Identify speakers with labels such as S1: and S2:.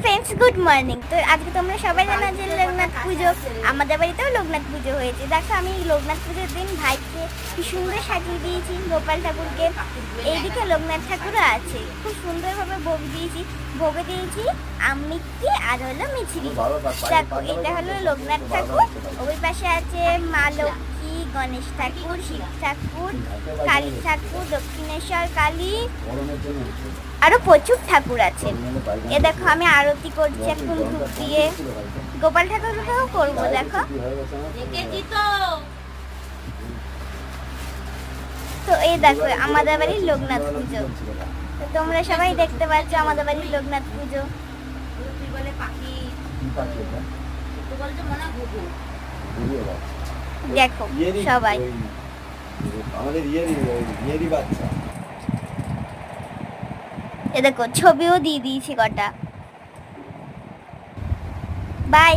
S1: Friends, good morning. তো আজকে তোমরা সবাই জানো যে লোকনাথ পুজো, আমাদের বাড়িতেও লোকনাথ পুজো হয়েছে। দেখো আমি লোকনাথ পুজোর দিন ভাইকে কি সুন্দর সাজিয়ে দিয়েছি, গোপাল ঠাকুরকে। এইদিকে লোকনাথ ঠাকুরও আছে, খুব সুন্দরভাবে ভোগ দিয়েছি। ভোগে দিয়েছি আমিকি আর হলো মিছরি। দেখো এটা হলো লোকনাথ ঠাকুর, ওই পাশে আছে মা লক্ষ্মী, গণেশ ঠাকুর, শিব ঠাকুর, কালী ঠাকুর, দক্ষিণেশ্বর কালী, আরো প্রচুর ঠাকুর আছে। এ দেখো আমি আরতি করছি এখন ধূপ দিয়ে, গোপাল ঠাকুরকেও করবো। দেখো তো এই দেখো আমাদের বাড়ির লোকনাথ পুজো। তো তোমরা সবাই দেখতে পাচ্ছ আমাদের বাড়ির লোকনাথ পুজো। দেখো সবাই
S2: আমাদের বাচ্চা।
S1: এ দেখো ছবিও দিয়ে দিয়েছি কটা। বাই।